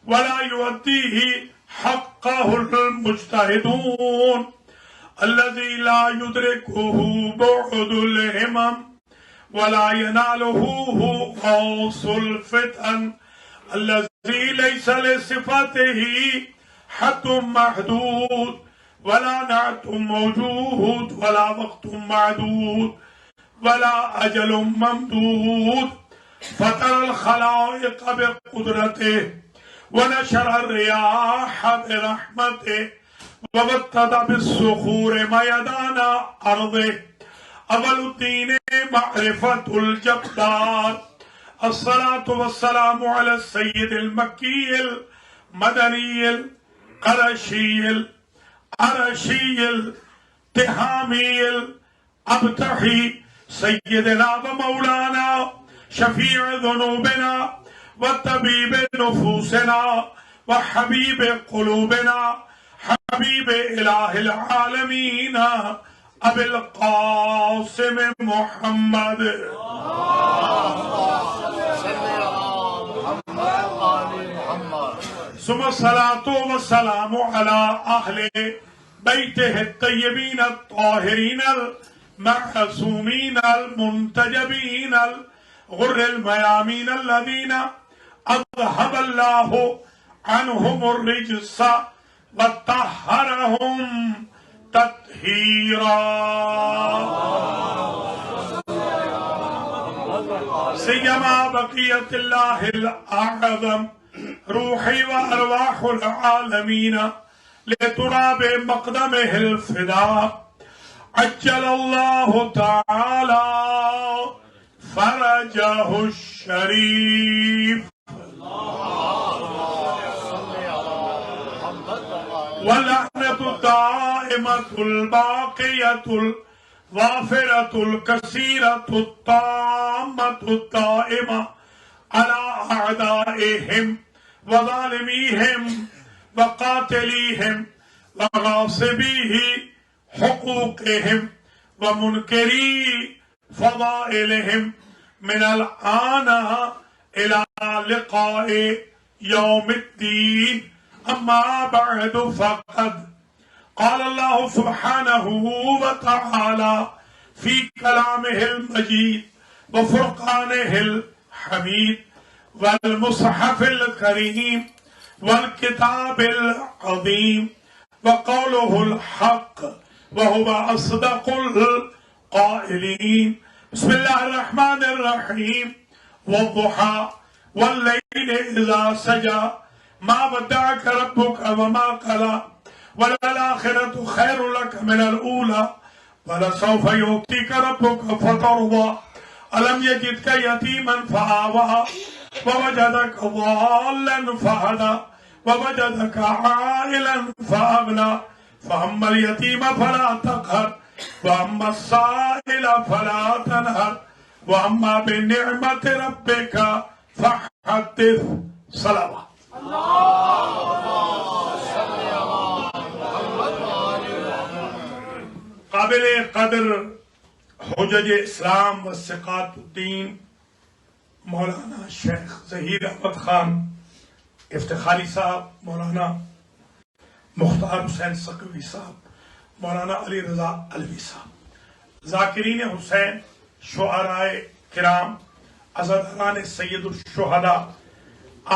ولا يؤديه حقه المجتهدون الذي لا يدركه بعد الهمم ولا يناله غوص الفتن الذي ليس لصفاته حد محدود ولا نعت موجود ولا وقت معدود ولا أجل ممدود فطر الخلائق بقدرته ونشر الرياح برحمته وبتد بالصخور ميدان أرضه أول الدين معرفة الجبار الصلاة والسلام على السيد المكي المدني القرشي العرشي التهامي الأبتحي سيدنا ومولانا شفيع ذنوبنا وطبيب نفوسنا وحبيب قلوبنا حبيب إله العالمين أبي القاسم محمد ثم الصلاة والسلام على أهل بيته الطيبين الطاهرين المعصومين المنتجبين الغر الميامين الذين أذهب الله عنهم الرجس وطهرهم تطهيرا سيما بقية الله الأعظم روحي وأرواح العالمين لتراب مقدمه الفداء عجل الله تعالى فرجه الشريف واللعنة الدائمة الباقية الوافرة الكثيرة التامة الدائمة على أعدائهم وظالميهم وقاتليهم وغاصبيه حقوقهم ومنكري فضائلهم من الآن إلى لقاء يوم الدين. أما بعد فقد قال الله سبحانه وتعالى في كلامه المجيد وفرقانه الحميد والمصحف الكريم والكتاب العظيم وقوله الحق وهو أصدق القائلين. بسم الله الرحمن الرحيم والضحى والليل إذا سجى ما ودعك ربك وما قلى وللآخرة خير لك من الأولى ولسوف يؤتيك ربك فترضى ألم يجدك يتيما فآوى ووجدك ضالا فهدى ووجدك عائلا فأغنى فأما اليتيم فلا تقهر وأما السائل فلا تنهر وأما بنعمة ربك فحدث. صلوات. قابل قدر حجج اسلام و ثقات الدین مولانا شیخ ظہیر احمد خان افتخاری صاحب، مولانا مختار حسین سقوی صاحب، مولانا علی رضا علوی صاحب، ذاکرین حسین، شعراء کرام، عزاداران سید الشہداء،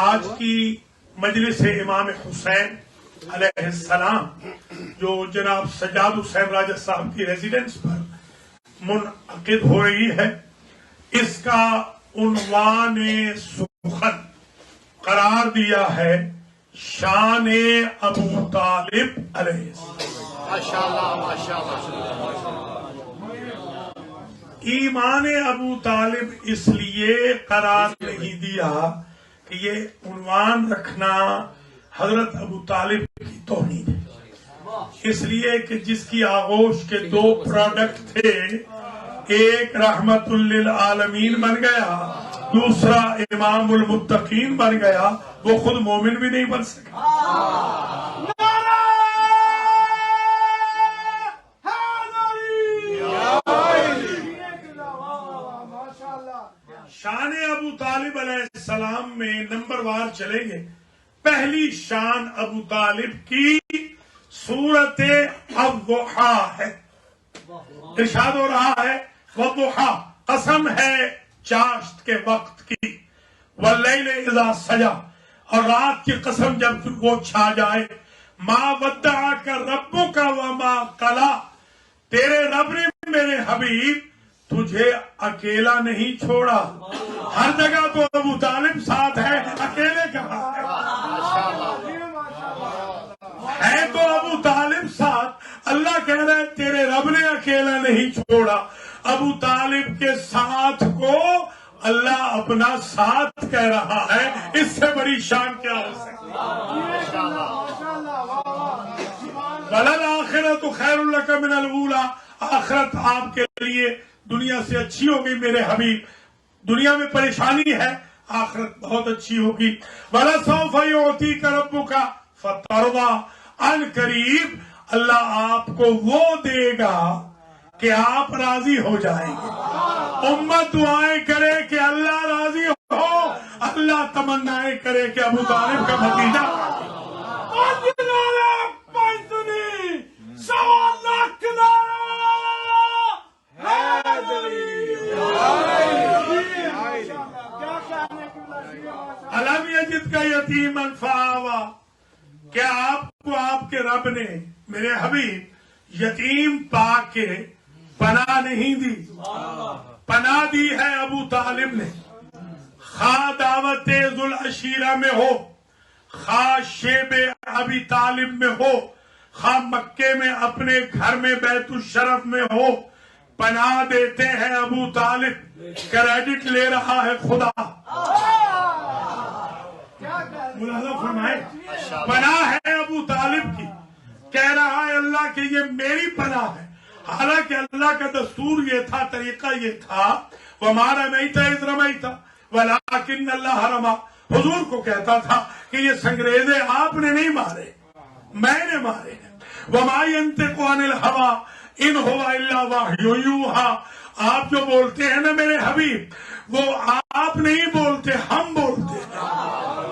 آج کی مجلس امام حسین علیہ السلام جو جناب سجاد حسین راجہ صاحب کی ریزیڈنس پر منعقد ہو رہی ہے، اس کا عنوان سخن قرار دیا ہے شان ابو طالب علیہ السلام۔ ایمان ابو طالب اس لیے قرار نہیں دیا کہ یہ عنوان رکھنا حضرت ابو طالب کی توہین ہے، اس لیے کہ جس کی آغوش کے دو پروڈکٹ تھے، ایک رحمت للعالمین بن گیا، دوسرا امام المتقین بن گیا، وہ خود مومن بھی نہیں بن سکا۔ شان ابو طالب علیہ السلام میں نمبر وار چلیں گے پہلی شان ابو طالب کی سورت الضحا ہے. ارشاد ہو رہا ہے والضحا، قسم ہے چاشت کے وقت کی، واللیل اذا سجا، اور رات کی قسم جب وہ چھا جائے، ما ودعک ربک وما قلا، تیرے رب نے میرے حبیب تجھے اکیلا نہیں چھوڑا. ہر جگہ تو ابو طالب ساتھ ہے، اکیلے کہاں ہے تو ابو طالب ساتھ. اللہ کہہ رہا ہے تیرے رب نے اکیلا نہیں چھوڑا. ابو طالب کے ساتھ کو اللہ اپنا ساتھ کہہ رہا ہے، اس سے بڑی شان کیا ہو سکتی ہے؟ وَلَلْآخِرَةُ خَيْرٌ لَكَ مِنَ الْأُولَىٰ، آخرت آپ کے لیے دنیا سے اچھی ہوگی میرے حبیب. دنیا میں پریشانی ہے، آخرت بہت اچھی ہوگی. وَلَسَوْفَ يُعْطِيكَ رَبُّكَ فَتَرْضَىٰ، ان قریب اللہ آپ کو وہ دے گا کہ آپ راضی ہو جائیں گے. امت دعائیں کرے کہ اللہ راضی ہو، اللہ تمنائیں کرے کہ ابو طالب کا بھتیجا. الم یجد کا یتیما فآویٰ، کیا آپ کو آپ کے رب نے میرے حبیب یتیم پا کے پناہ نہیں دی؟ پناہ دی ہے ابو طالب نے. خواہ دعوت ذوالعشیرہ میں ہو، خواہ شیب ابی طالب میں ہو، خواہ مکے میں اپنے گھر میں بیت الشرف میں ہو، پناہ دیتے ہیں ابو طالب. کریڈٹ لے رہا ہے خدا. ملاحظہ فرمائے، پناہ ہے ابو طالب کی. کہہ رہا ہے اللہ کہ یہ میری پناہ ہے. حالانکہ اللہ کا دستور یہ تھا، طریقہ یہ تھا، وَمَا رَمَيْتَ إِذْ رَمَيْتَ وَلَٰكِنَّ اللَّهَ رَمَىٰ. حضور کو کہتا تھا کہ یہ سنگریزے آپ نے نہیں مارے، میں نے مارے ہیں. وَمَا يَنطِقُ عَنِ الْهَوَىٰ إِنْ هُوَ إِلَّا وَحْيٌ يُوحَىٰ. آپ جو بولتے ہیں نا میرے حبیب، وہ آپ نہیں بولتے، ہم بولتے ہیں،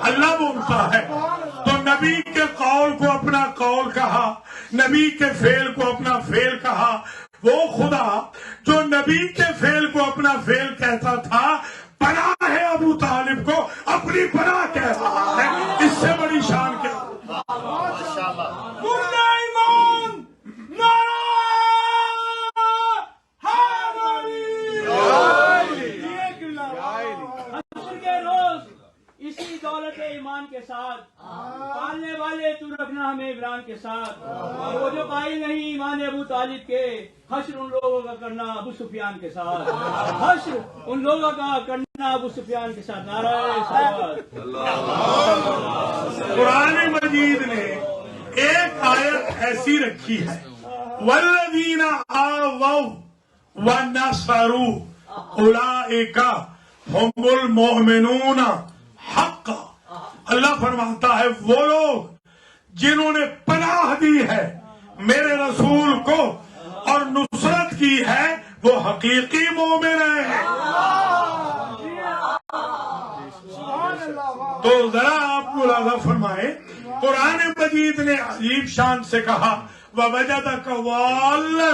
اللہ بولتا ہے. تو نبی کے قول کو اپنا قول کہا، نبی کے فعل کو اپنا فعل کہا. وہ خدا جو نبی کے فعل کو اپنا فعل کہتا تھا، پناہ ہے ابو طالب کو اپنی پناہ کہہ رہا ہے. اس سے بڑی شان کیا؟ اسی دولت ایمان کے ساتھ پالنے والے تو رکھنا ہمیں عمران کے ساتھ، اور وہ جو قائل نہیں ایمان ابو طالب کے، حشر ان لوگوں کا کرنا ابو سفیان کے ساتھ، حشر ان لوگوں کا کرنا ابو سفیان کے ساتھ. نعرہ صلوات. قرآن مجید نے ایک آیت ایسی رکھی ہے، والذین آووا ونصروا اولئک هم المؤمنون حقا. اللہ فرماتا ہے وہ لوگ جنہوں نے پناہ دی ہے میرے رسول کو اور نصرت کی ہے، وہ حقیقی مومن ہیں. تو ذرا آپ ملاحظہ فرمائیں، قرآن مجید نے عجیب شان سے کہا وَوَجَدَكَ ضَالًّا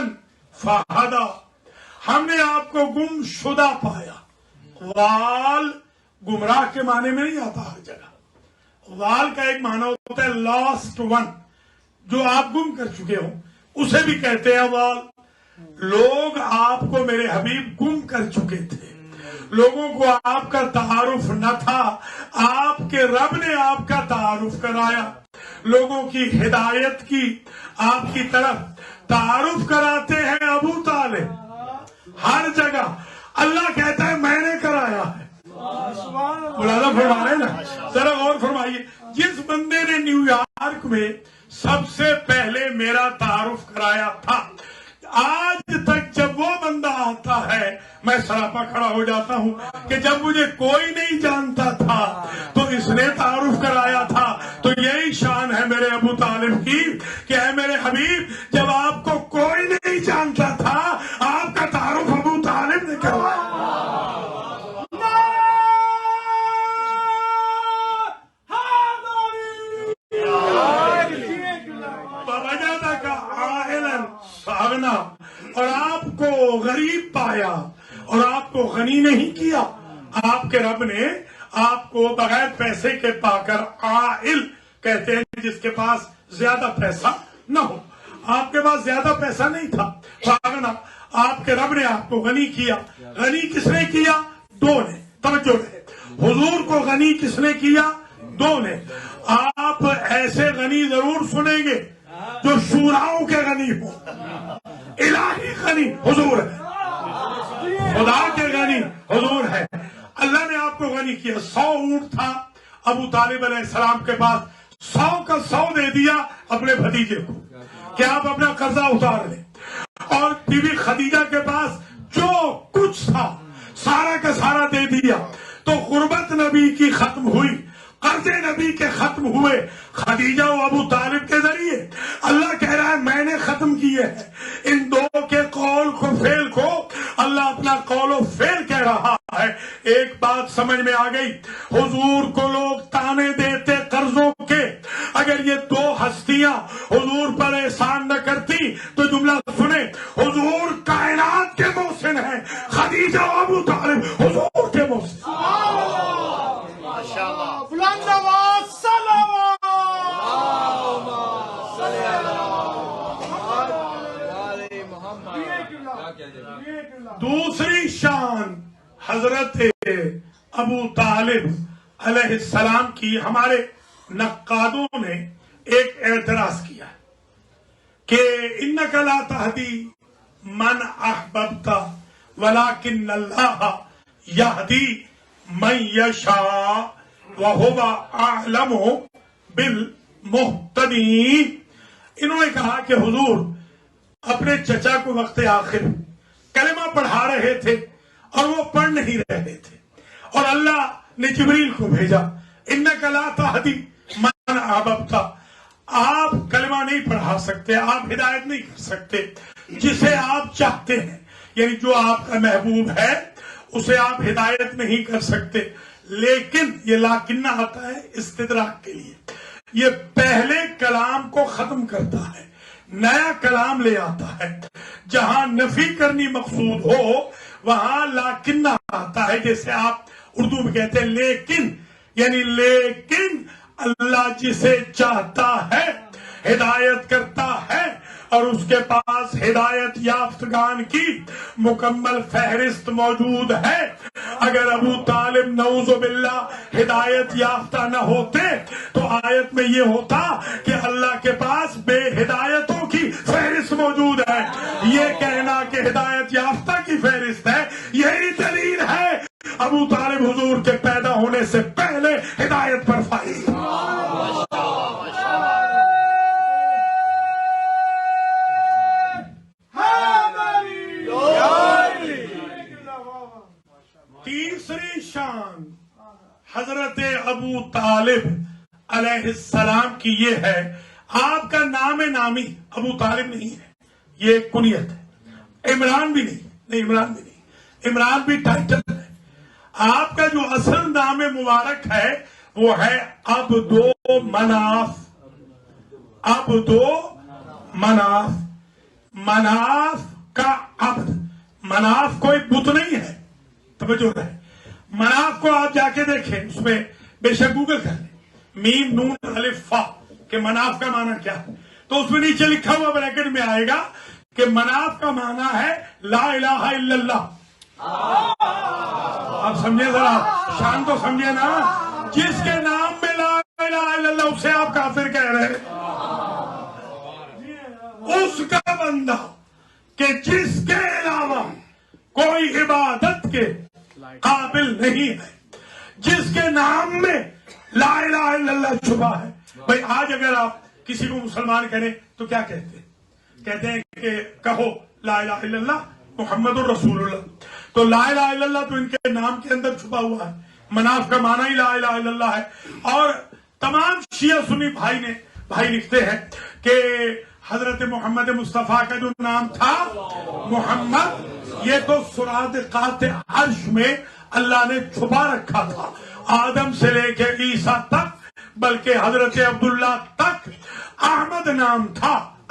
فَهَدَىٰ. ہم نے آپ کو گم شدہ پایا. وال گمراہ کے معنی میں نہیں آتا ہر جگہ. وال کا ایک معنی ہوتا ہے لاسٹ ون، جو آپ گم کر چکے ہو، اسے بھی کہتے ہیں وال. لوگ آپ کو میرے حبیب گم کر چکے تھے، لوگوں کو آپ کا تعارف نہ تھا، آپ کے رب نے آپ کا تعارف کرایا. لوگوں کی ہدایت کی آپ کی طرف تعارف کراتے ہیں ابو طالب. ہر جگہ اللہ کہتا ہے میں نے کرایا ہے. ملاحظہ فرما رہے نا؟ ذرا غور فرمائیے. جس بندے نے نیو یارک میں سب سے پہلے میرا تعارف کرایا تھا، آج تک جب وہ بندہ آتا ہے میں سراپا کھڑا ہو جاتا ہوں کہ جب مجھے کوئی نہیں جانتا تھا تو اس نے تعارف کرایا تھا. تو یہی شان ہے میرے ابو طالب کی کہ اے میرے حبیب، جب آپ کو کوئی نہیں جانتا تھا، آپ کا تعارف ابو طالب نے کروایا. غریب پایا اور آپ کو غنی نہیں کیا. آپ کے رب نے آپ کو بغیر پیسے کے پا کر عائل کہتے ہیں جس کے پاس زیادہ پیسہ نہ ہو. آپ کے پاس زیادہ پیسہ نہیں تھا, فاغنا آپ کے رب نے آپ کو غنی کیا. غنی کس نے کیا؟ دو نے. توجہ رہے, حضور کو غنی کس نے کیا؟ دو نے. آپ ایسے غنی ضرور سنیں گے جو شوراؤں کے غنی ہو. الہی غنی حضور ہے, خدا کے غنی حضور ہے. اللہ نے آپ کو غنی کیا. 100 اونٹ تھا ابو طالب علیہ السلام کے پاس, 100 کا 100 دے دیا اپنے بھتیجے کو کہ آپ اپنا قرضہ اتار لیں. اور بی بی خدیجہ کے پاس جو کچھ تھا سارا کا سارا دے دیا. تو غربت نبی کی ختم ہوئی, قرضے نبی کے ختم ہوئے خدیجہ و ابو طالب کے ذریعے. اللہ کہہ رہا ہے میں نے ختم کیے ہیں. ان دو کے قول کو فعل کو اللہ اپنا قول و فعل کہہ رہا ہے. ایک بات سمجھ میں آ گئی, حضور کو لوگ تانے دیتے قرضوں کے. اگر یہ دو ہستیاں حضور پر احسان نہ کرتی تو جملہ سنیں, حضور کائنات کے محسن ہیں, خدیجہ و ابو طالب حضور کے محسن. بلند آواز صلوات. دوسری شان حضرت ابو طالب علیہ السلام کی, ہمارے نقادوں نے ایک اعتراض کیا کہ انک لا تہدی من احببت ولکن اللہ یہدی من یشاء وہو اعلم بالمہتدین. انہوں نے کہا کہ حضور اپنے چچا کو وقت آخر کلمہ پڑھا رہے تھے اور وہ پڑھ نہیں رہے تھے, اور اللہ نے جبریل کو بھیجا, انک لا تہدی من احببت, آپ کلمہ نہیں پڑھا سکتے, آپ ہدایت نہیں کر سکتے جسے آپ چاہتے ہیں. یعنی جو آپ کا محبوب ہے اسے آپ ہدایت نہیں کر سکتے. لیکن یہ لاکن آتا ہے استدراک کے لیے, یہ پہلے کلام کو ختم کرتا ہے, نیا کلام لے آتا ہے. جہاں نفی کرنی مقصود ہو وہاں لاکن آتا ہے, جیسے آپ اردو میں کہتے ہیں لیکن, یعنی لیکن اللہ جسے چاہتا ہے ہدایت کرتا ہے, اور اس کے پاس ہدایت یافتگان کی مکمل فہرست موجود ہے. اگر ابو طالب نعوذ باللہ ہدایت یافتہ نہ ہوتے تو آیت میں یہ ہوتا کہ اللہ کے پاس بے ہدایتوں کی فہرست موجود ہے. یہ کہنا کہ ہدایت یافتہ کی فہرست ہے, یہی دلیل ہے ابو طالب حضور کے پیدا ہونے سے پہلے ہدایت پر فائز. تیسری شان حضرت ابو طالب علیہ السلام کی یہ ہے, آپ کا نام نامی ابو طالب نہیں ہے, یہ ایک کنیت ہے. عمران بھی نہیں, عمران بھی نہیں, عمران بھی ٹائٹل ہے. آپ کا جو اصل نام مبارک ہے وہ ہے عبدو مناف. عبدو مناف, مناف کا عبد. مناف کوئی بت نہیں ہے, توجہ رہے. مناف کو آپ جا کے دیکھیں, اس میں بے شک گوگل کر لیں, میم نون الف فا کہ مناف کا معنی کیا ہے, تو اس میں نیچے لکھا ہوا بریکٹ میں آئے گا کہ مناف کا معنی ہے لا الہ الا اللہ. آپ سمجھے ذرا, شان تو سمجھے نا. جس کے نام میں لا الہ الا اللہ اسے آپ کافر کہہ رہے, اس کا بندہ کہ جس کے علاوہ کوئی عبادت کے قابل نہیں ہے, جس کے نام میں لا الہ الا اللہ چھپا ہے. بھائی آج اگر آپ کسی کو مسلمان کریں تو کیا کہتے ہیں؟ کہتے ہیں کہ کہو لا الہ الا اللہ محمد الرسول اللہ. تو لا الہ الا اللہ تو ان کے نام کے اندر چھپا ہوا ہے. مناف کا معنی ہی لا الہ الا اللہ ہے. اور تمام شیعہ سنی بھائی لکھتے ہیں کہ حضرت محمد مصطفیٰ کا جو نام تھا محمد, یہ تو سرادقات عرش میں اللہ نے چھپا رکھا تھا, آدم سے لے کے عیسیٰ تک, بلکہ حضرت عبداللہ تک احمد نام تھا,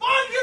5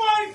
5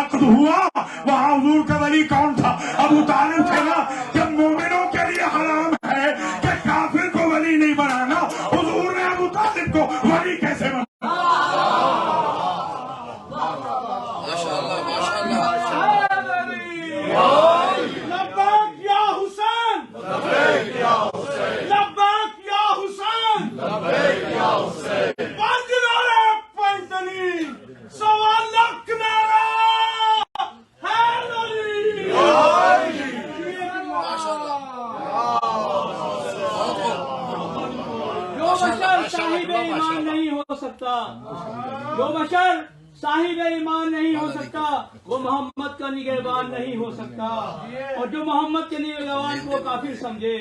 عقد ہوا وہاں حضور کا ولی کون تھا؟ ابو طالب تھے نا. جب مومنوں کے لیے حرام ہے کہ کافر کو ولی نہیں بنانا، حضور نے ابو طالب کو ولی کیسے بنا؟ لبیک یا حسین، لبیک یا حسین، پانچ نعرے پینتنی، سوا لاکھ نعرہ حیدری. جو بشر صاحب ایمان نہیں ہو سکتا، جو بشر صاحب ایمان نہیں ہو سکتا، وہ محمد کا نگہبان نہیں ہو سکتا. اور جو محمد کے نگہبان کو کافر سمجھے،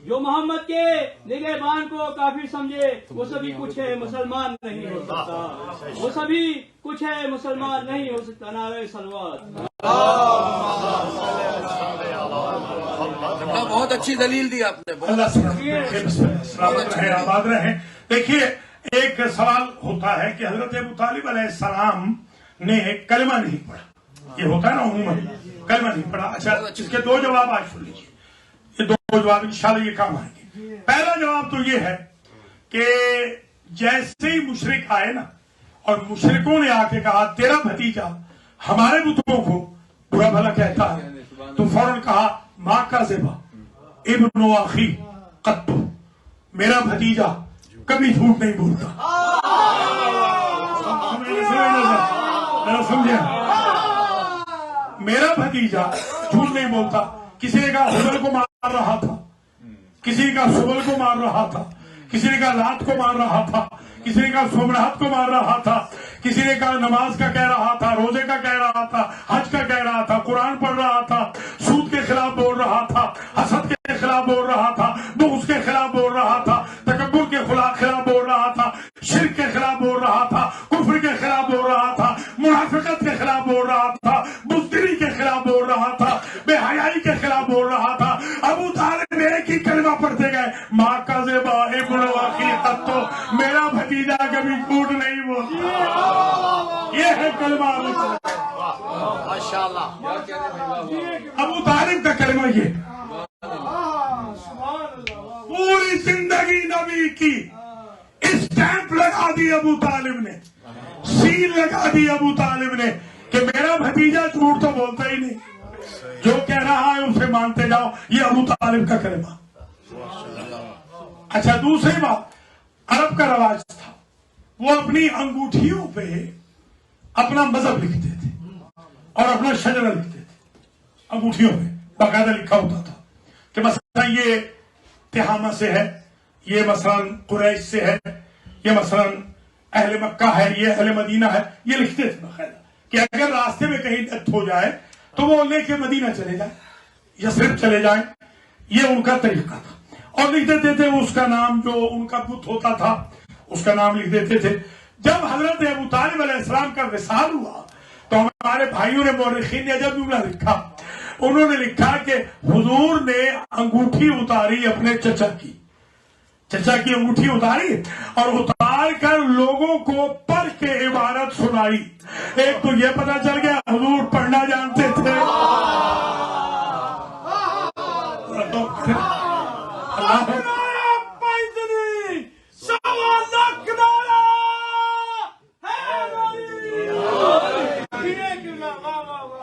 جو محمد کے نگہبان کو کافر سمجھے، وہ سبھی کچھ ہے مسلمان نہیں ہو سکتا، وہ سبھی کچھ ہے مسلمان نہیں ہو سکتا. نعرہ صلوات. بہت اچھی دلیل دی آپ نے. اللہ سلامت رہے، آباد رہیں. دیکھیے ایک سوال ہوتا ہے کہ حضرت ابو طالب علیہ السلام نے کلمہ نہیں پڑھا. یہ ہوتا ہے نا عموماً، کلمہ نہیں پڑھا. اچھا اس کے دو جواب آج سن لیجیے. یہ دو جواب انشاءاللہ یہ کام آئیں گے. پہلا جواب تو یہ ہے کہ جیسے ہی مشرک آئے نا اور مشرکوں نے آ کے کہا تیرا بھتیجا ہمارے بتوں کو برا بھلا کہتا ہے، تو فوراً کہا ماں کا زبا ابن اخی قطو، میرا بھتیجا کبھی جھوٹ نہیں بولتا. سمجھے؟ میرا بھتیجا جھوٹ نہیں بولتا. کسی نے کہا حبل کو مار رہا تھا، کسی نے کہا سبل کو مار رہا تھا، کسی نے کہا لات کو مار رہا تھا، کسی نے کہا سمرات کو مار رہا تھا، کسی نے کہا نماز کا کہہ رہا تھا، روزے کا کہہ رہا تھا، حج کا کہہ رہا تھا، قرآن پڑھ رہا تھا، سود کے خلاف بول رہا تھا، حسد کے خلاف بول رہا تھا، بغض کے خلاف بول رہا تھا، تکبر کے خلاف بول رہا تھا، شرک کے خلاف بول رہا تھا، کفر کے خلاف بول رہا تھا، منافقت کے خلاف بول رہا تھا، بزدلی کے خلاف بول رہا تھا، بے حیائی کے خلاف بول رہا تھا. ابو طالب ایک ہی کلمہ پڑھتے گئے، ماں کا زبا ابن اخی قطو، میرا بھتیجا کبھی جھوٹ نہیں بولتا. یہ ہے کلمہ ابو طالب کا کلمہ. یہ پوری زندگی نبی کی اسٹیمپ لگا دی ابو طالب نے، سیل لگا دی ابو طالب نے کہ میرا بھتیجا جھوٹ تو بولتا ہی نہیں، جو کہہ رہا ہے اسے مانتے جاؤ. یہ ابو طالب کا کلمہ. اچھا دوسری بات، عرب کا رواج تھا، وہ اپنی انگوٹھیوں پہ اپنا مذہب لکھتے تھے اور اپنا شجرہ لکھتے تھے. انگوٹھیوں پہ باقاعدہ لکھا ہوتا تھا کہ مثلا یہ تہامہ سے ہے، یہ مثلا قریش سے ہے، یہ مثلا اہل مکہ ہے، یہ اہل مدینہ ہے. یہ لکھتے تھے باقاعدہ کہ اگر راستے میں کہیں ڈیتھ ہو جائے تو وہ لے کے مدینہ چلے جائیں، یثرب چلے جائیں. یہ ان کا طریقہ تھا. اور لکھ دیتے تھے اس کا نام، جو ان کا بت ہوتا تھا اس کا نام لکھ دیتے تھے. جب حضرت ابو طالب علیہ السلام کا وصال ہوا تو ہمارے بھائیوں نے مورخین نے جب جملہ لکھا، انہوں نے لکھا کہ حضور نے انگوٹھی اتاری اپنے چچا کی انگوٹھی اتاری اور اتار کر لوگوں کو پڑھ کے عبارت سنائی. ایک تو یہ پتا چل گیا حضور پڑھنا جانتے تھے.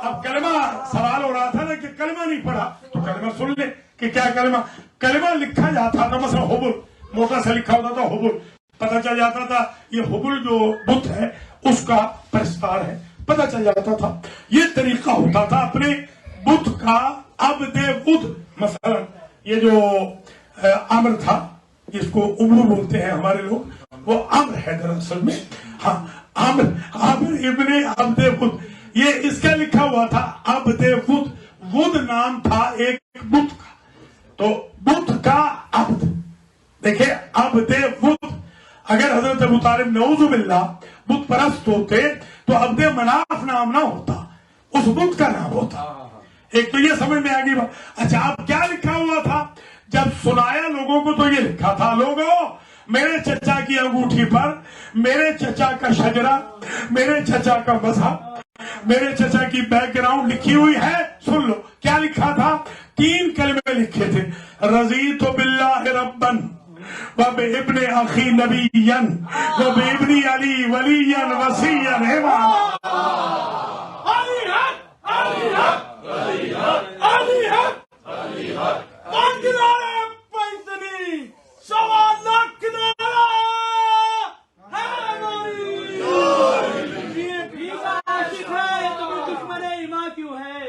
اب کلمہ سوال ہو رہا تھا نا کہ کلمہ نہیں پڑھا تو کلمہ سن لے کہ کیا کلمہ لکھا جاتا تھا. مثلا حبل موٹا سا لکھا ہوتا تھا، حبل پتہ چل جاتا تھا یہ حبل جو بت ہے اس کا پرستار ہے، پتہ چل جاتا تھا. یہ طریقہ ہوتا تھا اپنے بت کا. عبد بدھ مثلا یہ جو امر تھا جس کو عمر بولتے ہیں ہمارے لوگ، وہ امر ہے دراصل میں. ہاں امر ابن عبد بدھ، یہ اس کا لکھا ہوا تھا عبد بدھ. بدھ نام تھا ایک بت کا، تو بت کا عبد. دیکھیں عبد بدھ. اگر حضرت ابو طالب نعوذ باللہ بت پرست ہوتے تو عبد مناف نام نہ ہوتا، اس بت کا نام ہوتا. ایک تو یہ سمجھ میں آ گئی بات. اچھا اب کیا لکھا ہوا تھا جب سنایا لوگوں کو؟ تو یہ لکھا تھا لوگوں میرے چچا کی انگوٹھی پر میرے چچا کا شجرہ، میرے چچا کا مذہب، میرے چچا کی بیک گراؤنڈ لکھی ہوئی ہے، سن لو کیا لکھا تھا. 3 کلمے لکھے تھے، رضیت باللہ ربن وبابن اخی نبیا وبابن علی ولیا وصیا اماما. علی حق، علی حق، علی حق، علی حق، علی حق. انگلارے پینتنی سوا لاکھ نعرہ بھی کا عاشق ہے تو پھر دشمن ایمان کیوں ہے؟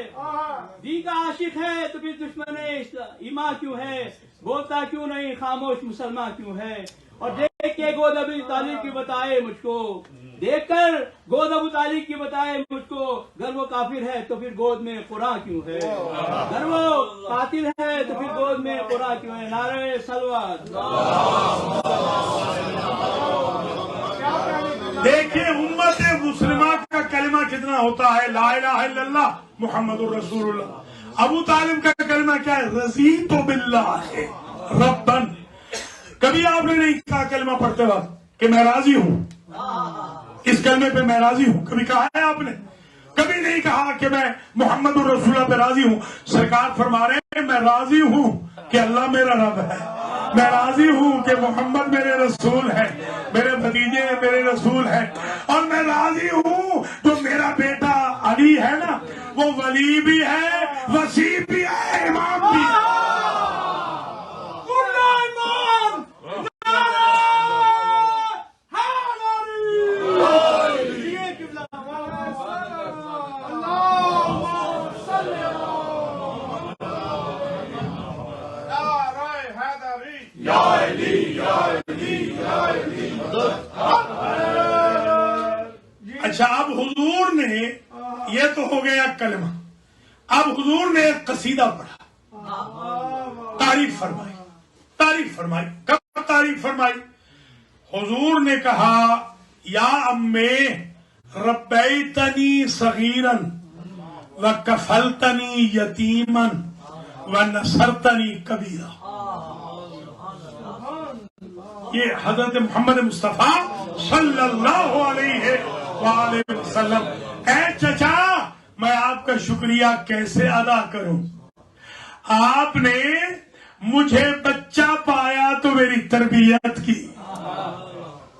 بھی کا عاشق ہے تو پھر دشمن ایمان کیوں ہے؟ بولتا کیوں نہیں، خاموش مسلمان کیوں ہے؟ اور دیکھ کے گود ابو طالب کی بتائے مجھ کو، دیکھ کر گود ابو طالب کی بتائے مجھ کو، اگر وہ کافر ہے تو پھر گود میں قرآن کیوں ہے؟ اگر وہ قاتل ہے تو پھر گود میں قرآن کیوں ہے؟ نعرہ صلوات. دیکھیے امت مسلمہ کا کلمہ کتنا ہوتا ہے، لا الہ الا اللہ محمد الرسول اللہ. ابو طالب کا کلمہ کیا ہے؟ رضیت باللہ ربن. کبھی آپ نے نہیں کہا کلمہ پڑھتے وقت کہ میں راضی ہوں، اس کلمے پہ میں راضی ہوں، کبھی کہا ہے آپ نے؟ کبھی نہیں کہا کہ میں محمد الرسول اللہ پہ راضی ہوں. سرکار فرما رہے ہیں میں راضی ہوں کہ اللہ میرا رب ہے، میں راضی ہوں کہ محمد میرے رسول ہے، میرے بھتیجے میرے رسول ہے، اور میں راضی ہوں جو میرا بیٹا علی ہے نا وہ ولی بھی ہے، وسیع بھی ہے، امام بھی ہے. اچھا اب حضور نے، یہ تو ہو گیا کلمہ، اب حضور نے ایک قصیدہ پڑھا، تعریف فرمائی. تعریف فرمائی کب تعریف فرمائی؟ حضور نے کہا یا امے ربیتنی صغیرا وکفلتنی یتیما ونصرتنی کبیرا. یہ حضرت محمد مصطفیٰ صلی اللہ علیہ وآلہ وسلم. اے چچا میں آپ کا شکریہ کیسے ادا کروں؟ آپ نے مجھے بچہ پایا تو میری تربیت کی،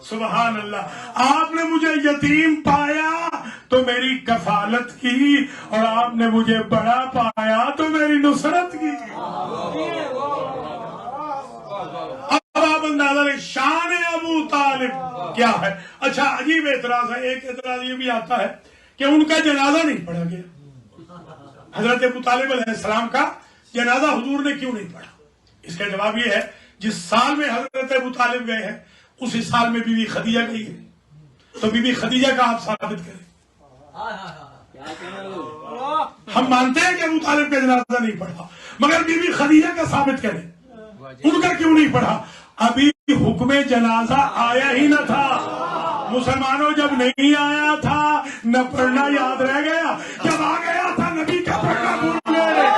سبحان اللہ. آپ نے مجھے یتیم پایا تو میری کفالت کی، اور آپ نے مجھے بڑا پایا تو میری نصرت کی. اب آپ اندازہ لیں شان ابو طالب کیا ہے. اچھا عجیب اعتراض ہے، ایک اعتراض یہ بھی آتا ہے کہ ان کا جنازہ نہیں پڑھا گیا. حضرت ابو طالب علیہ السلام کا جنازہ حضور نے کیوں نہیں پڑھا؟ اس کا جواب یہ ہے جس سال میں حضرت ابو طالب گئے ہیں اسی سال میں بی بی خدیجہ گئی ہے، تو بی بی خدیجہ کا آپ ثابت کریں. ہم مانتے ہیں کہ ابو طالب کا جنازہ نہیں پڑھا، مگر بی بی خدیجہ کا ثابت کریں، ان کا کیوں نہیں پڑھا؟ ابھی حکم جنازہ آیا ہی نہ تھا. مسلمانوں جب نہیں آیا تھا نہ پڑھنا یاد رہ گیا، جب آ گیا تھا نبی کا پڑھنا بھول گئے.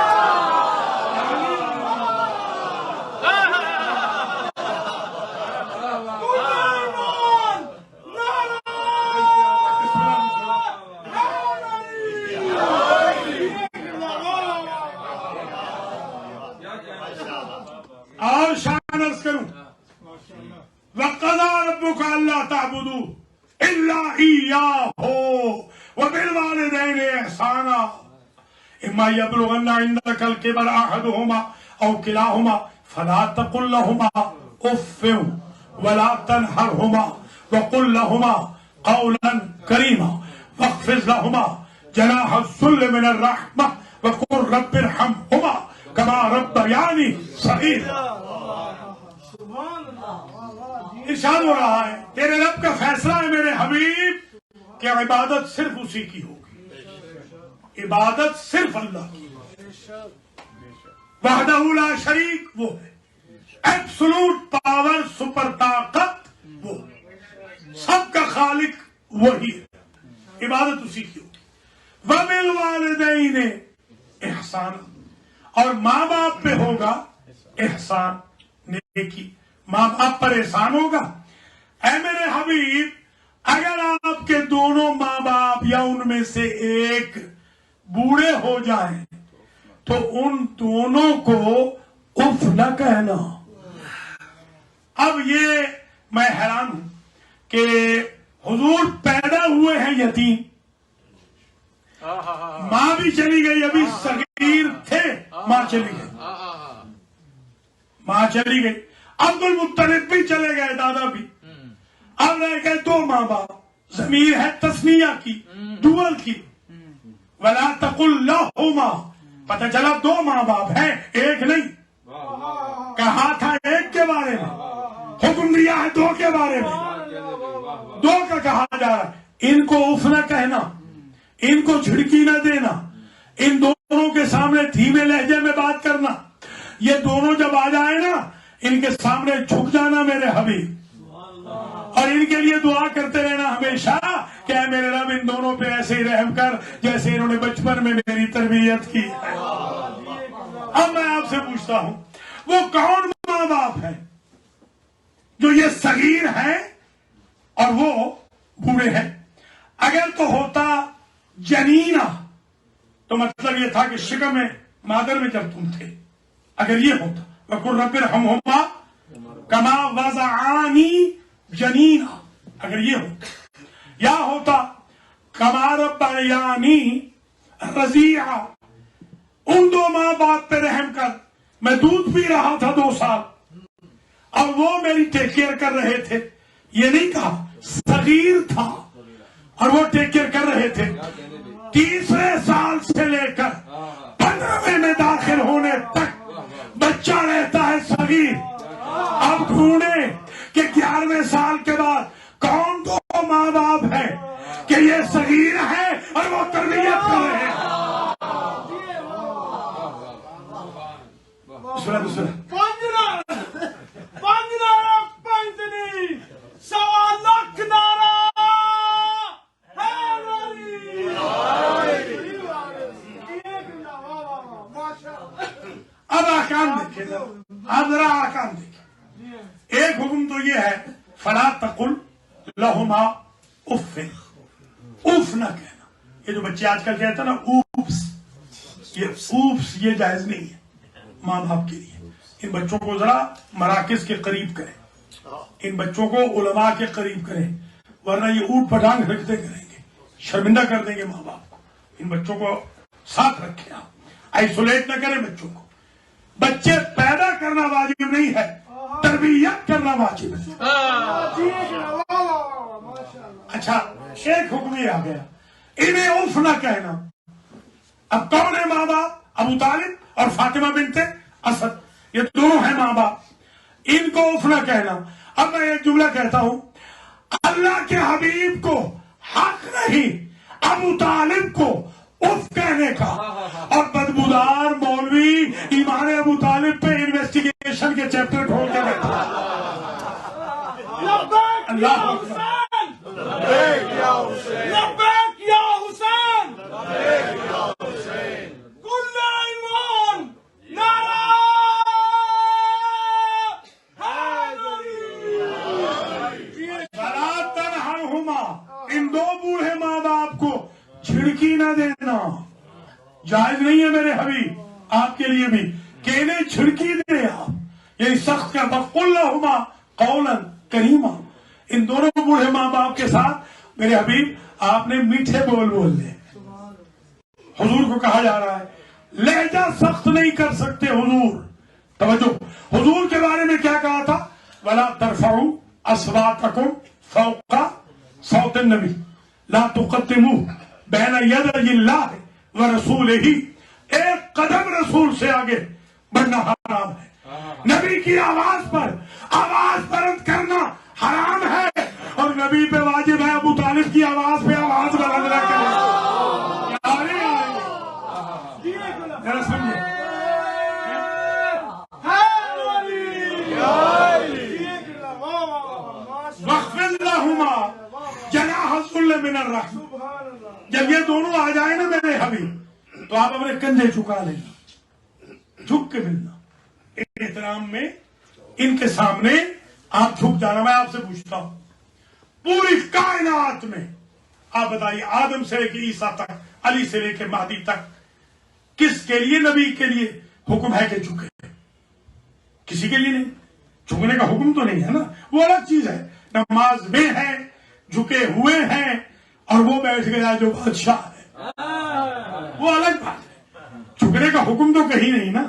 اور شان عرض کروں وَقَضَى رَبُّكَ أَلَّا تَعْبُدُوا إِلَّا إِيَّاهُ وَبِالْوَالِدَيْنِ إِحْسَانًا إِمَّا يَبْلُغَنَّ عِندَكَ الْكِبَرَ أَحَدُهُمَا أَوْ كِلَاهُمَا فَلَا تَقُل لَّهُمَا أُفٍّ وَلَا تَنْهَرْهُمَا وَقُل لَّهُمَا قَوْلًا كَرِيمًا وَاخْفِضْ لَهُمَا جَنَاحَ الذُّلِّ مِنَ الرَّحْمَةِ وَقُل رَّبِّ ارْحَمْهُمَا كَمَا رَبَّيَانِي صَغِيرًا. ارشاد ہو رہا ہے تیرے رب کا فیصلہ ہے میرے حبیب کہ عبادت صرف اسی کی ہوگی، عبادت صرف اللہ کی، وحدہ لا شریک وہ ہے، ایبسولوٹ پاور سپر طاقت وہ ہے، سب کا خالق وہی ہے، عبادت اسی کی ہوگی. وَبِالْوَالِدَيْنِ احسان، اور ماں باپ پہ ہوگا احسان، نیکی، ماں باپ پر احسان ہوگا. اے میرے حبیب اگر آپ کے دونوں ماں باپ یا ان میں سے ایک بوڑھے ہو جائیں تو ان دونوں کو اف نہ کہنا. اب یہ میں حیران ہوں کہ حضور پیدا ہوئے ہیں یتیم، ماں بھی چلی گئی، ابھی صغیر تھے ماں چلی گئی، ماں چلی گئی. عبد المطلب بھی چلے گئے، دادا بھی. اب رہ گئے دو ماں باپ. ضمیر ہے تسنیہ کی، ڈوئل کی. ولا تقل لہما، پتہ چلا دو ماں باپ ہیں، ایک نہیں. کہا تھا ایک کے بارے میں، حکم دیا ہے دو کے بارے میں. دو کا کہا جا رہا ہے. ان کو اف نہ کہنا، ان کو جھڑکی نہ دینا، ان دونوں کے سامنے دھیمے لہجے میں بات کرنا. یہ دونوں جب آ جائے نا، ان کے سامنے جھک جانا میرے حبیب، اور ان کے لیے دعا کرتے رہنا ہمیشہ کہ اے میرے رب ان دونوں پہ ایسے ہی رحم کر جیسے انہوں نے بچپن میں میری تربیت کی. اب میں آپ سے پوچھتا ہوں، وہ کون ماں باپ ہیں جو یہ صغیر ہیں اور وہ بوڑھے ہیں؟ اگر تو ہوتا جنینہ تو مطلب یہ تھا کہ شکم مادر میں جب تم تھے، اگر یہ ہوتا وَقُلْ رَبِّ ارْحَمْهُمَا كَمَا وَضَعَانِي جَنِينًا، اگر یہ ہوتا، یا ہوتا كَمَا رَبَّيَانِي رَضِيعًا، ان دو ماں باپ پہ رحم کر، میں دودھ پی رہا تھا 2 سال اور وہ میری ٹیک کیئر کر رہے تھے. یہ نہیں کہا، صغیر تھا اور وہ ٹیک کیئر کر رہے تھے. 30ویں سال سے لے کر 15ویں میں داخل ہونے تک بچہ رہتا ہے صغیر. اب ڈھونڈے کہ 11ویں سال کے بعد کون دو ماں باپ ہے کہ یہ صغیر ہے اور وہ تربیت کر رہے ہیں. اب احکام دیکھیں، اب ذرا احکام دیکھیں. ایک حکم تو یہ ہے فلا تقل لہما اف، اف نہ کہنا. یہ جو بچے آج کل کہتے ہیں نا اوپس، یہ اوپس یہ جائز نہیں ہے ماں باپ کے لیے. ان بچوں کو ذرا مراکز کے قریب کریں، ان بچوں کو علماء کے قریب کریں، ورنہ یہ اوٹ پٹانگ رکھتے کریں گے، شرمندہ کر دیں گے ماں باپ کو. ان بچوں کو ساتھ رکھیں، آپ آئسولیٹ نہ کریں بچوں کو. بچے پیدا کرنا واجب نہیں ہے، تربیت کرنا واجب ہے. اچھا، ایک حکم یہ آ گیا، انہیں اف نہ کہنا. اب کون ہے ماں باپ؟ ابو طالب اور فاطمہ بنت اسد، یہ دونوں ہیں ماں باپ. ان کو اف نہ کہنا. اب میں ایک جملہ کہتا ہوں، اللہ کے حبیب کو حق نہیں ابو طالب کو اف کہنے کا. اور بدبودار مولوی ایمان ابو طالب پہ انویسٹیگیشن کے چیپٹر کھول کے بیٹھا. اللہ ان دو بوڑھے ماں باپ کو جھڑکی نہ دینا جائز نہیں ہے میرے حبیب، آپ کے لیے بھی کہ انہیں جھڑکی دے. آپ یہی سخت کا وَقُلْ لَهُمَا قَوْلًا كَرِيمًا. ان دونوں بوڑھے ماں باپ کے ساتھ میرے حبیب آپ نے میٹھے بول لے. حضور کو کہا جا رہا ہے لہجہ سخت نہیں کر سکتے حضور. توجہ، حضور کے بارے میں کیا کہا تھا؟ وَلَا تَرْفَعُوا أَصْوَاتَكُمْ فَوْقَ صَوْتِ النَّبِيِّ لَا تُقَدِّمُوا بَيْنَ يَدَيِ اللَّهِ وَرَسُولِهِ. ایک قدم رسول سے آگے بڑھنا حرام ہے. نبی کی آواز پر آواز بلند کرنا حرام ہے، اور نبی پہ واجب ہے ابو طالب کی آواز پہ آواز بلند نہ کرے. ذرا سنیے، وَاخْفِضْ لَهُمَا جَنَاحَ الذُّلِّ مِنَ الرَّحْمَةِ. جب یہ دونوں آ جائیں نا میرے حبیب تو آپ اپنے کندھے جھکا لینا، جھک کے ملنا احترام میں، ان کے سامنے آپ جھک جانا. میں آپ سے پوچھتا ہوں، پوری کائنات میں آپ بتائیے آدم سے لے کے عیسیٰ تک، علی سے لے کے مہدی تک، کس کے لیے نبی کے لیے حکم ہے کہ جھکے؟ کسی کے لیے نہیں. جھکنے کا حکم تو نہیں ہے نا، وہ الگ چیز ہے. نماز میں ہے، جھکے ہوئے ہیں، اور وہ بیٹھ گیا جو بادشاہ ہے، وہ الگ بات ہے. جھکنے کا حکم تو کہیں نہیں نا،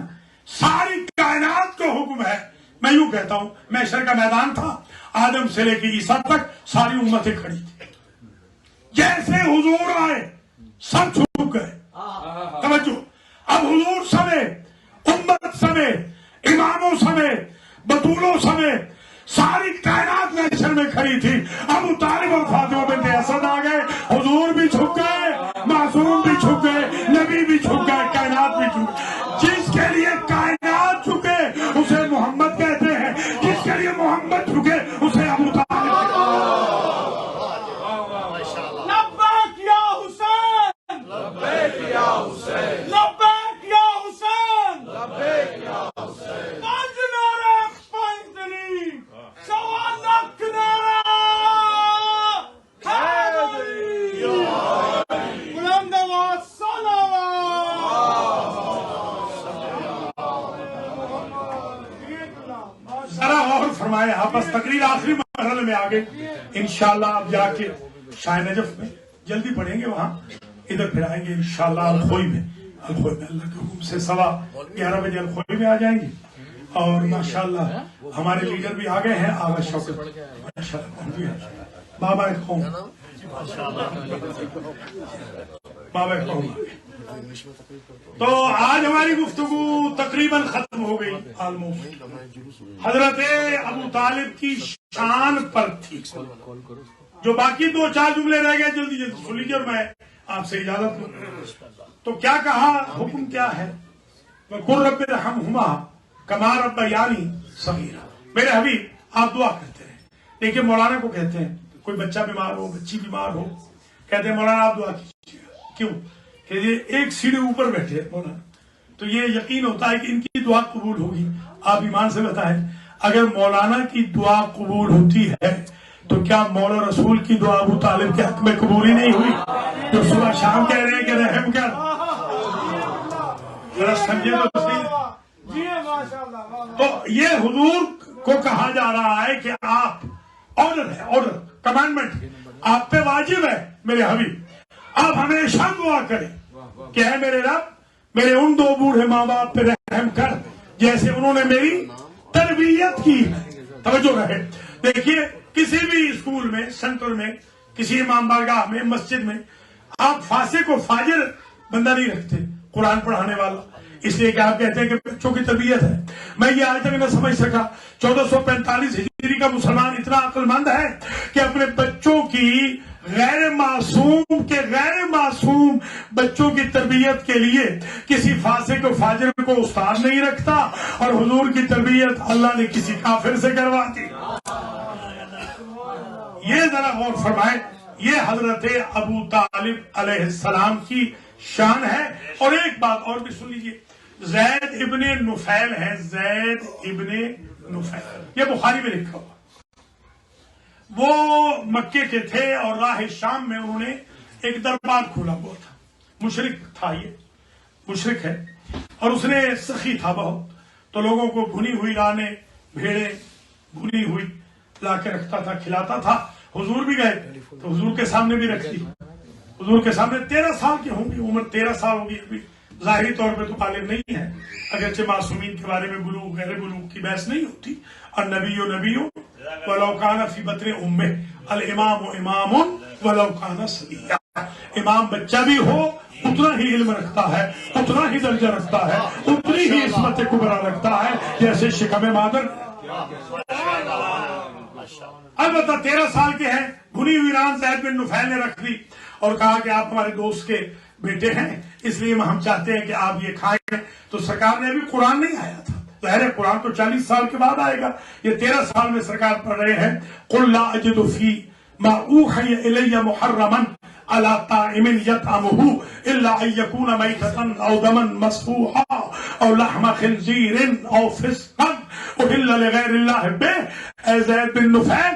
ساری کائنات کو حکم ہے. میں یوں کہتا ہوں، محشر کا میدان تھا، آدم سے لے کے عیسیٰ تک ساری امتیں کھڑی تھی. جیسے حضور آئے سب جھک گئے. توجہ، اب حضور سمیت، امت سمیت، اماموں سمیت، بطولوں سمیت ساری کائنات محشر میں کھڑی تھی. ابو طالب اور فاطمہ بنت اسد آ گئے، حضور بھی جھک گئے، معصوم بھی جھک گئے، نبی بھی جھک گئے، کائنات بھی جھک گئے. جس کے لیے کائنات جھکے اسے محمد کہتے ہیں، جس کے لیے محمد جھکے اسے ابو طالب کہتے ہیں. لبیک یا حسین، لبیک یا حسین، لبیک یا حسین، لبیک یا حسین. پانچ نعرے پنجتنی، سوا لاکھ نعرہ حیدری، بلند آواز صلوات. ذرا غور فرمائے. آپ بس تقریر آخری مرحلے میں آگے انشاءاللہ. آپ جا کے شاہ نجف میں جلدی پڑھیں گے، وہاں ادھر پھر آئیں گے انشاءاللہ الخوئی میں. الخوئی میں اللہ کے حکم سے 11:15 بجے الخوئی میں آ جائیں گے. اور ماشاءاللہ ہمارے لیڈر بھی آ گئے ہیں، آغا شوکت ماشاءاللہ بابا قوم، بابا قوم. تو آج ہماری گفتگو تقریباً ختم ہو گئی آلموسٹ. حضرت ابو طالب کی شان پر تھی. جو باقی 2-4 جملے رہ گئے جلدی جلدی سن لیجیے اور میں آپ سے اجازت لوں. تو کیا کہا، حکم کیا ہے؟ وَقُلْ رَبِّ ارْحَمْهُمَا كَمَا رَبَّيَانِي صَغِيرًا. میرے حبیب آپ دعا کرتے رہے. دیکھیے مولانا کو کہتے ہیں، کوئی بچہ بیمار ہو، بچی بیمار ہو، کہتے ہیں مولانا آپ دعا کیجیے. کیوں کہ یہ ایک سیڑھی اوپر بیٹھے مولانا، تو یہ یقین ہوتا ہے کہ ان کی دعا قبول ہوگی. آپ ایمان سے بتائیں، اگر مولانا کی دعا قبول ہوتی ہے تو کیا مولا رسول کی دعا ابو طالب کے حق میں قبول ہی نہیں ہوئی؟ جو صبح شام کہہ رہے ہیں کہ رحم کر. ذرا سمجھے تو صحیح. جی ماشاءاللہ. تو یہ حضور کو کہا جا رہا ہے کہ آپ، آرڈر ہے، آرڈر، کمانڈمنٹ آپ پہ واجب ہے میرے حبیب، آپ ہمیشہ دعا کریں کہ اے میرے رب، میرے ان 2 بوڑھے ماں باپ پہ رحم کر جیسے انہوں نے میری تربیت کی. توجہ رہے. دیکھیے کسی بھی اسکول میں، سینٹر میں، کسی امام بارگاہ میں، مسجد میں آپ فاسق و فاجر بندہ نہیں رکھتے قرآن پڑھانے والا، اس لیے کہ آپ کہتے ہیں کہ بچوں کی تربیت ہے. میں یہ آج تک نہ سمجھ سکا 1445 ہجری کا مسلمان اتنا عقل مند ہے کہ اپنے بچوں کی غیر معصوم بچوں کی تربیت کے لیے کسی فاسق و فاجر کو استاد نہیں رکھتا، اور حضور کی تربیت اللہ نے کسی کافر سے کروا دی. یہ ذرا غور فرمائے. یہ حضرت ابو طالب علیہ السلام کی شان ہے. اور ایک بات اور بھی سن لیجیے، زید ابن نفیل ہے، زید ابن نفیل، یہ بخاری میں لکھا ہوا. وہ مکے کے تھے اور راہ شام میں انہوں نے ایک دربار کھولا ہوا تھا. مشرک تھا، یہ مشرک ہے، اور اس نے سخی تھا بہت، تو لوگوں کو بھنی ہوئی رانے، بھیڑیں بھنی ہوئی لا کے رکھتا تھا، کھلاتا تھا. حضور بھی گئے تو حضور کے سامنے بھی رکھ دی. حضور کے سامنے 13 سال کی ہوں گی عمر، 13 سال ہوگی. ابھی ظاہری طور پہ تو بالغ نہیں ہے، اگرچہ معصومین کے بارے میں بلوغ غیر بلوغ کی بحث نہیں ہوتی. النبی نبی ولو کان فی بطن امہ، الامام امام ولو کان صغیرا. امام بچہ بھی ہو اتنا ہی علم رکھتا ہے، اتنا ہی درجہ رکھتا ہے، اتنی ہی عصمت کبریٰ رکھتا ہے جیسے شکم مادر. البتہ 13 سال کے ہیں. بھنی ہوئی ران زید بن نفیل نے رکھ دی اور کہا کہ آپ ہمارے دوست کے بیٹے ہیں، اس لیے ہم چاہتے ہیں کہ آپ یہ کھائیں. تو سرکار نے ابھی قرآن نہیں آیا تھا، ظاہر ہے قرآن تو 40 سال کے بعد آئے گا. یہ 13 سال میں سرکار پڑھ رہے ہیں قُلْ لَا أَجِدُ فِي مَا أُوحِيَ إِلَيَّ مُحَرَّمًا عَلَىٰ طَاعِمٍ يَطْعَمُهُ إِلَّا أَن يَكُونَ مَيْتَةً أَوْ دَمًا مَسْفُوحًا أَوْ لَحْمَ خِنزِيرٍ أَوْ فِسْقًا أُحِلَّ لِغَيْرِ اللَّهِ بِهِ. اے زید بن نفیل،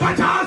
50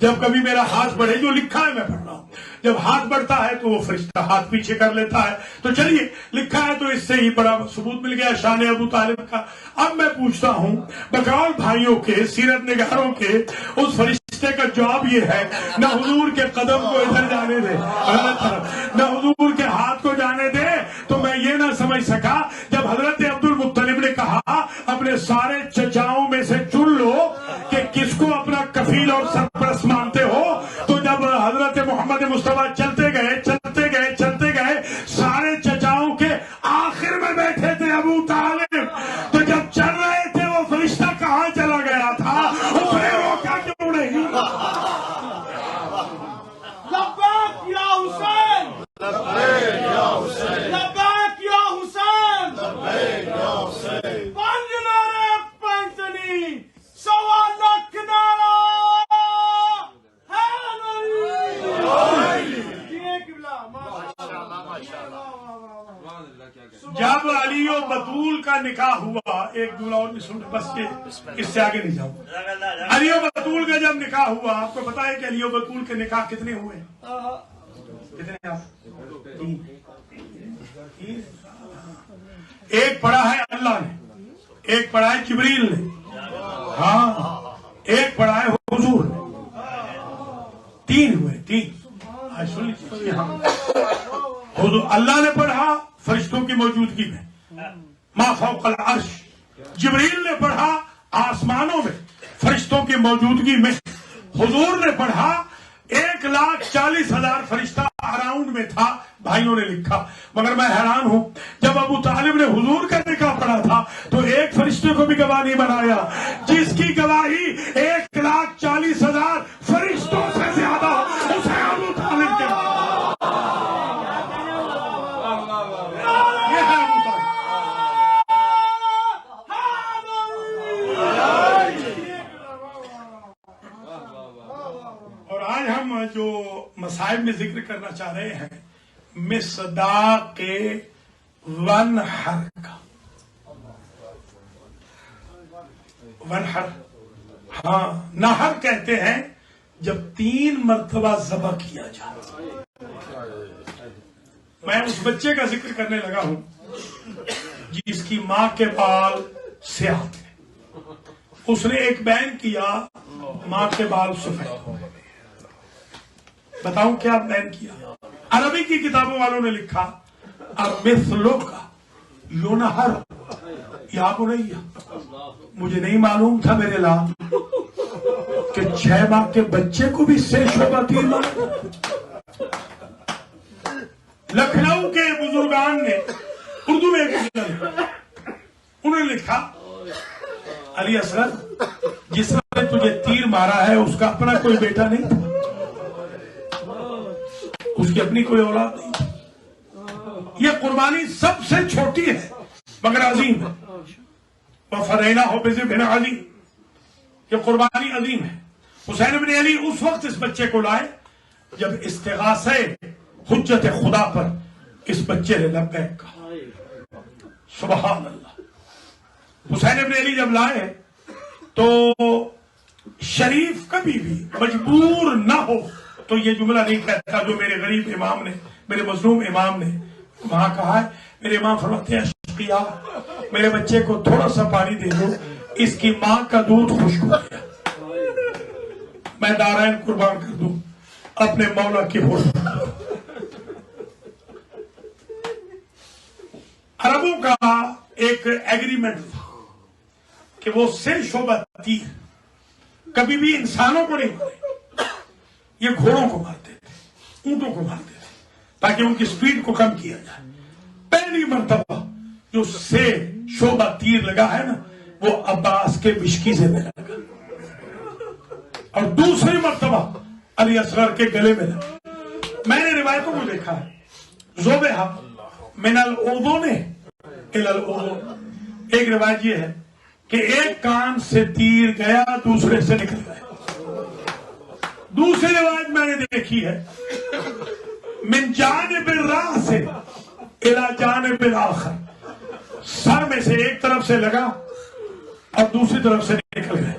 جب کبھی میرا ہاتھ بڑھے، جو لکھا ہے میں پڑھ رہا ہوں، جب ہاتھ بڑھتا ہے تو وہ فرشتہ ہاتھ پیچھے کر لیتا ہے. تو چلیے لکھا ہے تو اس سے ہی بڑا ثبوت مل گیا شان ابو طالب کا. اب میں پوچھتا ہوں بقول بھائیوں کے، سیرت نگاروں کے، اس فرشتے کا جواب یہ ہے نہ حضور کے قدم کو ادھر جانے دے، نہ حضور کے ہاتھ کو جانے دے. تو میں یہ نہ سمجھ سکا جب حضرت عبد المطلب نے کہا اپنے سارے چچاؤں میں سے چن لو کہ کس کو اپنا کفیل اور سرپرست مانتے ہو، تو جب حضرت محمد مصطفیٰ چلتے گئے سارے چچاؤں کے آخر میں بیٹھے تھے ابو طالب. تو جب چل رہے تھے وہ فرشتہ کہاں چلا گیا تھا، اس نے روکا کیوں نہیں؟ لبیک یا حسین، لبیک یا حسین، پنج نعرے پنجنی، سوا لاکھ نعرہ جب علی و بطول کا نکاح ہوا، ایک جملہ اور بھی سن بس یہ اس سے آگے نہیں جاؤں. علی و بطول کا جب نکاح ہوا، آپ کو پتا ہے کہ علی و بطول کے نکاح کتنے ہوئے؟ کتنے آپ؟ ایک پڑھا ہے اللہ نے، ایک پڑھا ہے جبریل نے، ہاں ایک پڑھا ہے حضور نے. تین ہوئے، تین. سن لیجیے، حضور اللہ نے پڑھا فرشتوں کی موجودگی میں ما فوق العرش، جبریل نے پڑھا آسمانوں میں فرشتوں کی موجودگی میں، حضور نے پڑھا 1,40,000 فرشتہ اراؤنڈ میں تھا. بھائیوں نے لکھا، مگر میں حیران ہوں جب ابو طالب نے حضور کا نکاح پڑھا تھا تو ایک فرشتے کو بھی گواہ نہیں بنایا، جس کی گواہی 1,40,000 فرشتوں سے زیادہ اسے ابو طالب کے ہم جو مصائب میں ذکر کرنا چاہ رہے ہیں مصداق ونحر کا. ونحر، ہاں نہر کہتے ہیں جب 3 مرتبہ ذبح کیا جائے. میں اس بچے کا ذکر کرنے لگا ہوں جس کی ماں کے بال سیاہ تھے. اس نے ایک بیان کیا ماں کے بال سفید ہو گئے. بتاؤں کیا بیان کیا؟ عربی کی کتابوں والوں نے لکھا مثلو کا یونہر یا بنیا. مجھے نہیں معلوم تھا میرے لال کہ 6 ماہ کے بچے کو بھی سے شعبہ 3 ماہ. لکھنؤ کے بزرگان نے اردو میں ایک انہوں نے لکھا علی اصغر جس نے تجھے تیر مارا ہے اس کا اپنا کوئی بیٹا نہیں تھا، اس کی اپنی کوئی اولاد نہیں. یہ قربانی سب سے چھوٹی ہے مگر عظیم ہے. وَفَدَيْنَاهُ بِذِبْحٍ عَظِيمٍ، یہ قربانی عظیم ہے. حسین بن علی اس وقت اس بچے کو لائے جب استغاثہ حجت خدا پر اس بچے نے لبیک کہا. سبحان اللہ. حسین بن علی جب لائے تو شریف کبھی بھی مجبور نہ ہو تو یہ جملہ نہیں کہتا جو میرے غریب امام نے، میرے مظلوم امام نے وہاں کہا ہے. میرے امام فرماتے ہیں اشقیا میرے بچے کو تھوڑا سا پانی دے دو، اس کی ماں کا دودھ خشک ہو گیا، میں دارین قربان کر دوں اپنے مولا کی حرمت. عربوں کا ایک ایگریمنٹ تھا کہ وہ سے شعبہ تیر کبھی بھی انسانوں کو نہیں مارے، یہ گھوڑوں کو مارتے تھے، اونٹوں کو مارتے تھے تاکہ ان کی سپیڈ کو کم کیا جائے. پہلی مرتبہ جو سے شعبہ تیر لگا ہے نا وہ عباس کے بشکیزے میں لگا اور دوسری مرتبہ علی اصغر کے گلے میں لگا. میں نے روایتوں کو دیکھا ہے ذبح من الاذن الی الاذن. ایک روایت یہ ہے کہ ایک کان سے تیر گیا دوسرے سے نکل گیا. دوسری روایت میں نے دیکھی ہے من جانب الراس الی جانب الاخر، سر میں سے ایک طرف سے لگا اور دوسری طرف سے نکل گئے.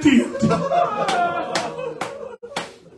3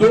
2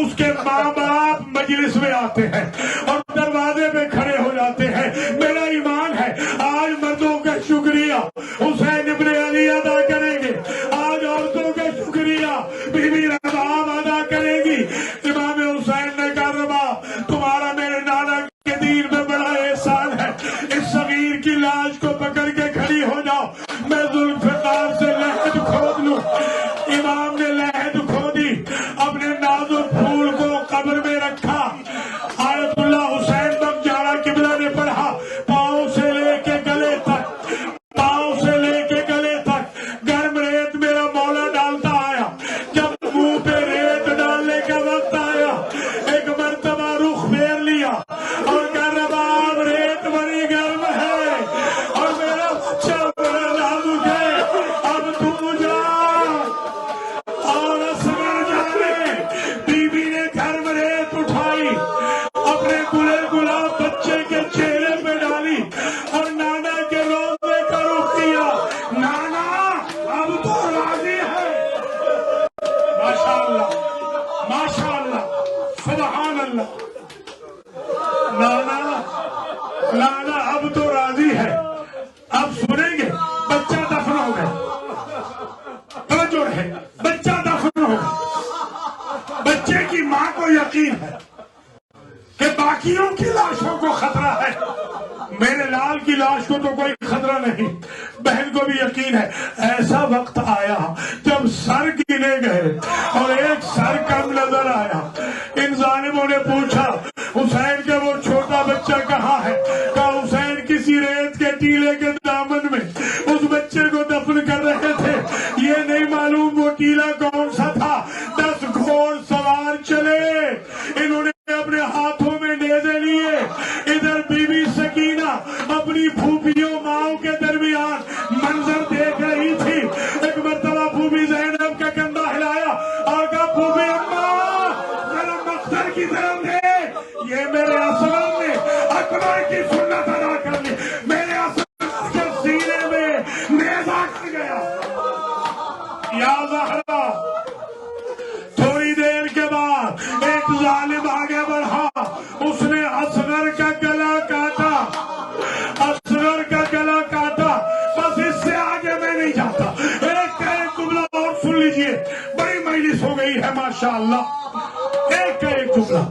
اس کے ماں باپ مجلس میں آتے ہیں اور دروازے پہ کھڑے ہو جاتے ہیں. میرا ایمان ہے آج مردوں کا شکریہ حسین ابن علی ادا کریں گے, آج عورتوں کا شکریہ بی بی رباب ادا کریں گی. امام حسین نے کہا رباب تمہارا میرے نانا کے دین میں بڑا احسان ہے, اس صغیر کی لاش کو پکڑ کے کھڑی ہو جاؤ, میں ذوالفقار سے لحد کھود لوں. امام نے لحد کھودی, اپنے نازک پھول کو قبر میں رکھا. آیت اللہ حسین بم جارا قبلہ نے پڑھا, پاؤں سے لے کے گلے تک, پاؤں سے لے کے گلے تک گرم ریت میرا مولا ڈالتا آیا. جب منہ پہ ریت ڈالنے کا وقت آیا ایک مرتبہ رخ پھیر لیا اور کہا رباب ریت بڑی گرم ہے اور میرا بچہ بڑا نازک ہے, اب تو جا. اور اصغر جانے بی بی نے گھر میں ریت اٹھائی, اپنے گلے گلاب بچے کے چہرے پہ ڈالی اور نانا کے روزے کا رخ کیا. نانا اب تو راضی ہے. ماشاءاللہ ماشاءاللہ سبحان اللہ. نانا اب تو راضی ہے. اب سنیں گے بچہ دفن ہو گیا, توجہ ہے, بچہ دفن ہو گیا. بچے کی ماں کو یقین ہے کہ باقیوں کی لاشوں کو خطرہ ہے, میرے لال کی لاش کو تو کوئی خطرہ نہیں. بہن کو بھی یقین ہے. ایسا وقت آیا جب سر گنے گئے اور ایک سر کم نظر آیا. ان ظالموں نے پوچھا حسین کا وہ چھوٹا بچہ کہاں ہے؟ کہا حسین کسی ریت کے ٹیلے کے دامن میں اس بچے کو دفن کر رہے تھے. یہ نہیں معلوم وہ ٹیلا کون سا تھا. 10 گھوڑ سوار چلے, انہوں نے اپنے ہاتھوں میں نیزے لیے. ادھر بی بی سکینہ اپنی پھوپھیوں ماؤں کے درمیان منظر دیکھ رہی تھی. ایک مرتبہ پھوپھی زینب کا کندھا ہلایا اور کہا پھوپھی اماں ذرا مقصد کی طرف دے. یہ میرے اصغر نے اکبر کی سنت ادا کر لی, میرے اصغر کے سینے میں نیزہ کر گیا. یا زہرا. تھوڑی دیر کے بعد ایک ظالم آگے بڑھا, اس نے اصغر کا گلا کاٹا, اصغر کا گلا کاٹا. بس اس سے آگے میں نہیں جاتا. ایک کا ایک جملہ اور سن لیجئے, بڑی مجلس ہو گئی ہے ماشاءاللہ. ایک کا ایک جملہ.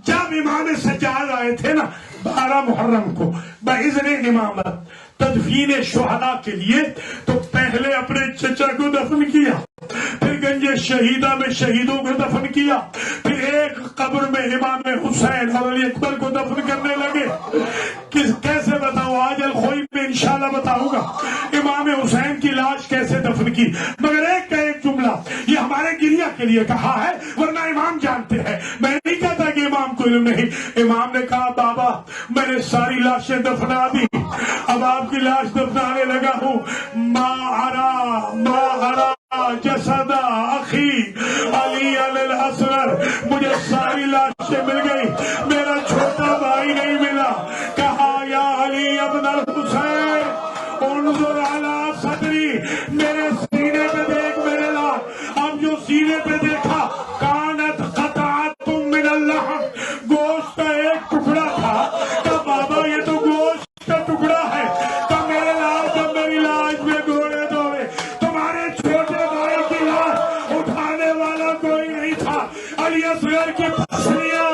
جب امام سجاد آئے تھے نا 12 محرم کو باذن امامت تدفین شہداء کے لیے, تو پہلے اپنے چچا کو دفن کیا, پھر گنج شہیدہ میں شہیدوں کو دفن کیا, پھر ایک قبر میں امام حسین اور علی اکبر کو دفن کرنے لگے. کیسے بتاؤں, آج الخوئی میں انشاءاللہ بتاؤں گا امام حسین کی لاش کیسے دفن کی. مگر ایک کا ایک جملہ یہ ہمارے گریہ کے لیے کہا ہے, ورنہ امام جانتے ہیں. میں نہیں کہتا کہ امام کو علم نہیں. امام نے کہا بابا میں نے ساری لاشیں دفنا دی, اب آپ کی لاش دفنانے لگا ہوں. ما ارا جسد اخی علی الاصغر, مجھے ساری لاشیں مل گئی, میرا چھوٹا بھائی نہیں ملا. کہا یا علی ابن الحسین انظر علی صدری, میرے سینے پہ دیکھ میرے لال. اب جو سینے پہ دیکھا کانت قطعت من اللحم, گوشت کا ایک ٹکڑا تھا. کہ بابا یہ تو گوشت کا ٹکڑا ہے. کہ میرے لال جب میری لاش میں گھوڑے دھوئے, تمہارے چھوٹے بھائی کی لاش اٹھانے والا کوئی نہیں تھا. علی اصغر کی پسلیاں